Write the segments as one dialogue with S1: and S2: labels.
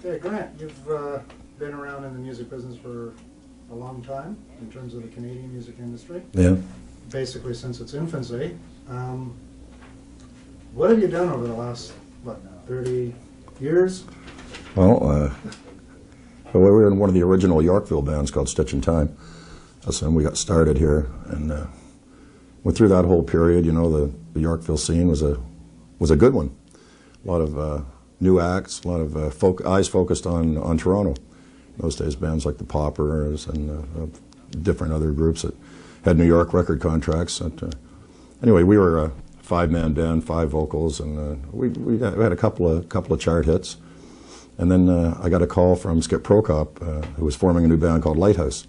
S1: Okay, Grant, you've been around in the music business for a long time in terms of the Canadian music industry.
S2: Yeah.
S1: Basically since its infancy. What have you done over the last, 30 years?
S2: Well, we were in one of the original Yorkville bands called Stitch in Time. That's when we got started here, and went through that whole period. You know, the Yorkville scene was a good one. A lot of new acts, a lot of eyes focused on Toronto. In those days, bands like the Poppers and different other groups that had New York record contracts. Anyway, we were a five-man band, 5 vocals, and we had a couple of chart hits. And then I got a call from Skip Prokop, who was forming a new band called Lighthouse.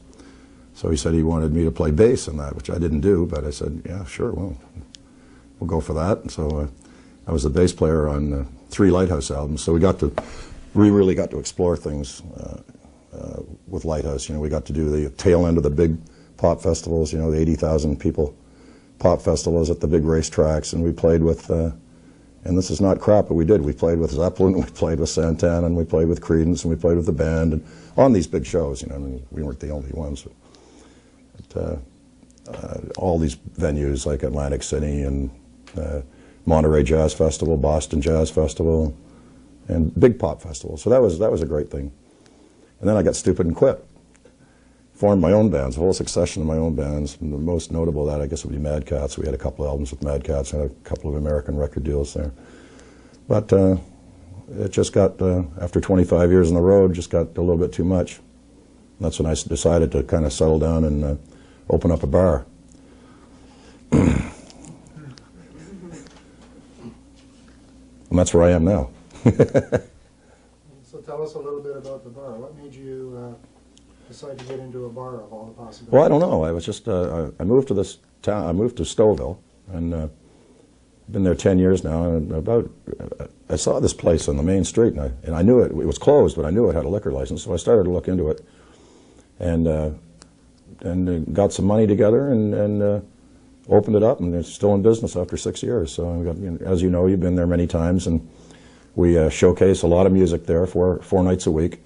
S2: So he said he wanted me to play bass in that, which I didn't do, but I said, yeah, sure, well, we'll go for that. And so I was the bass player on 3 Lighthouse albums. So we really got to explore things with Lighthouse. You know, we got to do the tail end of the big pop festivals, you know, the 80,000 people pop festivals at the big racetracks, and we played with, and this is not crap, but we did. We played with Zeppelin, we played with Santana, and we played with Creedence, and we played with the band, and on these big shows. You know, I mean, we weren't the only ones. But, all these venues like Atlantic City and Monterey Jazz Festival, Boston Jazz Festival, and big pop festivals. So that was a great thing. And then I got stupid and quit. Formed my own bands, a whole succession of my own bands. And the most notable of that, I guess, would be Mad Cats. We had a couple of albums with Mad Cats and a couple of American record deals there. But it just got, after 25 years on the road, just got a little bit too much. And that's when I decided to kind of settle down and open up a bar. And that's where I am now.
S1: So tell us a little bit about the bar. What made you decide to get into a bar of all the possibilities?
S2: Well, I don't know. I was just, I moved to this town, I moved to Stouffville, and been there 10 years now, and I saw this place on the main street, and I knew it was closed, but I knew it had a liquor license, so I started to look into it, and got some money together, and opened it up, and it's still in business after 6 years. So, as you know, you've been there many times, and we showcase a lot of music there, four nights a week,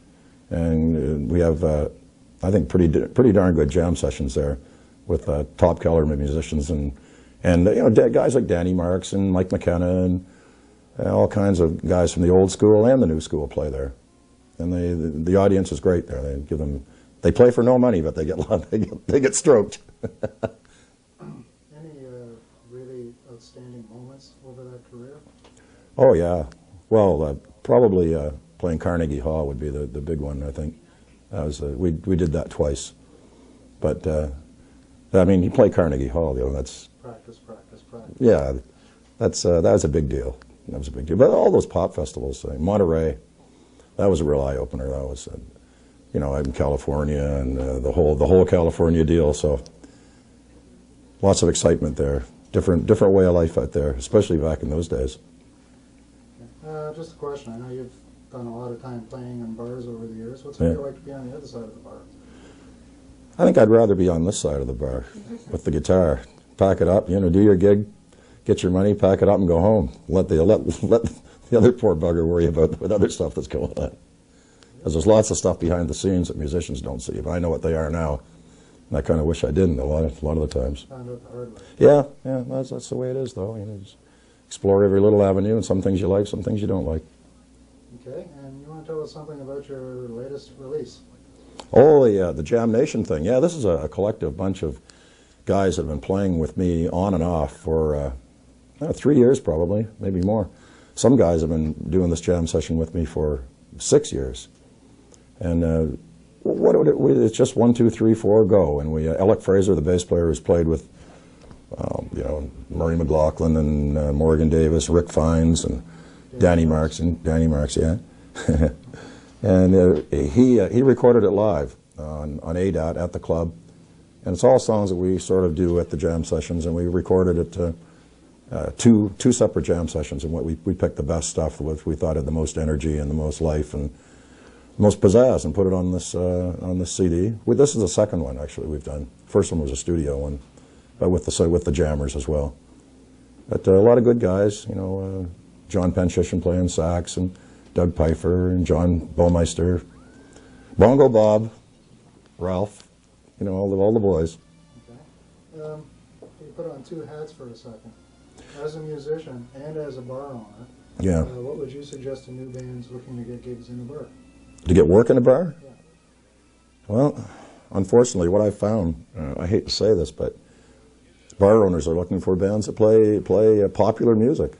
S2: and we have, I think, pretty darn good jam sessions there with top caliber musicians, and you know, guys like Danny Marks and Mike McKenna and all kinds of guys from the old school and the new school play there, and the audience is great there. They play for no money, but they get stroked.
S1: Any really outstanding moments over that career?
S2: Oh yeah, well, probably playing Carnegie Hall would be the big one. I think that was we did that twice, but I mean, you play Carnegie Hall, you know, that's
S1: practice.
S2: Yeah, that was a big deal. That was a big deal. But all those pop festivals, Monterey, that was a real eye opener. That was, you know, I'm in California, and the whole California deal. So lots of excitement there. Different way of life out there, especially back in those days.
S1: Just a question. I know you've done a lot of time playing in bars over the years. What's it like to be on the other side of the bar?
S2: I think I'd rather be on this side of the bar with the guitar. Pack it up, you know, do your gig, get your money, pack it up, and go home. Let the other poor bugger worry about the other stuff that's going on. Because there's lots of stuff behind the scenes that musicians don't see, but I know what they are now, and I kind of wish I didn't a lot of the times.
S1: Found out the hard way.
S2: Yeah, that's the way it is, though. You know, just explore every little avenue, and some things you like, some things you don't like.
S1: Okay, and you want to tell us something about your latest release?
S2: Oh, yeah, the Jam Nation thing. Yeah, this is a collective bunch of guys that have been playing with me on and off for 3 years probably, maybe more. Some guys have been doing this jam session with me for 6 years. And it's just 1, 2, 3, 4, go. And Alec Fraser, the bass player, who's played with you know, Murray McLaughlin and Morgan Davis, Rick Fiennes, and Danny Marks, yeah. And he recorded it live on ADAT at the club. And it's all songs that we sort of do at the jam sessions, and we recorded it two separate jam sessions, and we picked the best stuff that we thought had the most energy and the most life and the most pizzazz, and put it on this CD. This is the second one actually we've done. First one was a studio one, with the jammers as well. But a lot of good guys, you know, John Penshishin playing sax, and Doug Pfeiffer and John Baumeister, Bongo Bob, Ralph, you know, all the boys.
S1: Okay. You put on two hats for a second. As a musician and as a bar owner,
S2: Yeah.
S1: What would you suggest to new bands looking to get gigs in the bar?
S2: To get work in a bar?
S1: Yeah.
S2: Well, unfortunately, what I've found, I hate to say this, but bar owners are looking for bands that play popular music.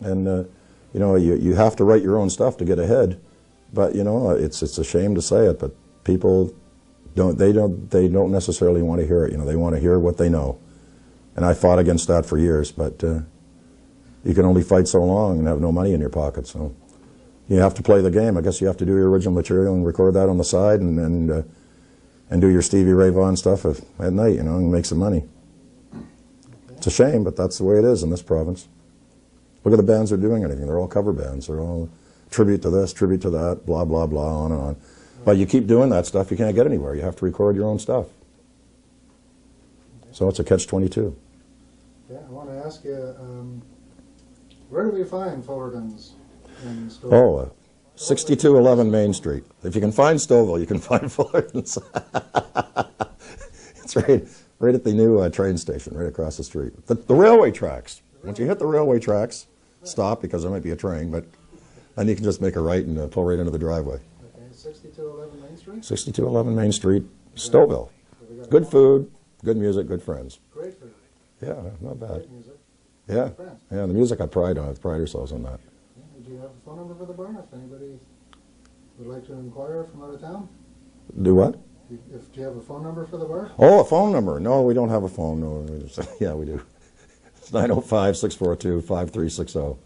S2: And, you know, you have to write your own stuff to get ahead. But, you know, it's a shame to say it, but people don't necessarily want to hear it. You know, they want to hear what they know. And I fought against that for years, but you can only fight so long and have no money in your pocket. So you have to play the game. I guess you have to do your original material and record that on the side, and do your Stevie Ray Vaughan stuff at night, you know, and make some money. It's a shame, but that's the way it is in this province. Look at the bands that are doing anything. They're all cover bands. They're all tribute to this, tribute to that, blah, blah, blah, on and on. But you keep doing that stuff, you can't get anywhere. You have to record your own stuff. So it's a catch-22.
S1: Yeah, I want to ask you, where do we find Fullertons in Stouffville?
S2: Oh, 6211 Main Street. If you can find Stouffville, you can find Fullerton's. It's right at the new train station, right across the street. The railway tracks. Once you hit the railway tracks, stop because there might be a train, but then you can just make a right and pull right into the driveway.
S1: Okay, 6211 Main Street?
S2: 6211 Main Street, Stouffville. Good food, good music, good friends.
S1: Great food.
S2: Yeah, not bad.
S1: Great music.
S2: Yeah,
S1: Good friends.
S2: yeah. The music I pride ourselves on that.
S1: Yeah, do you have a phone number for the bar if anybody would like to inquire from out of town?
S2: Do what?
S1: Do you have a phone number for the bar?
S2: Oh, a phone number. No, we don't have a phone. No, yeah, we do. It's 905-642-5360.
S1: Okay.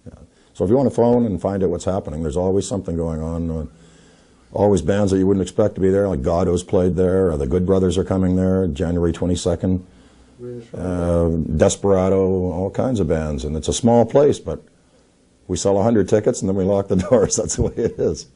S2: Yeah. So if you want to phone and find out what's happening, there's always something going on. Always bands that you wouldn't expect to be there, like Goddo's played there, or the Good Brothers are coming there, January 22nd. Desperado, all kinds of bands. And it's a small place, but we sell 100 tickets and then we lock the doors. That's the way it is.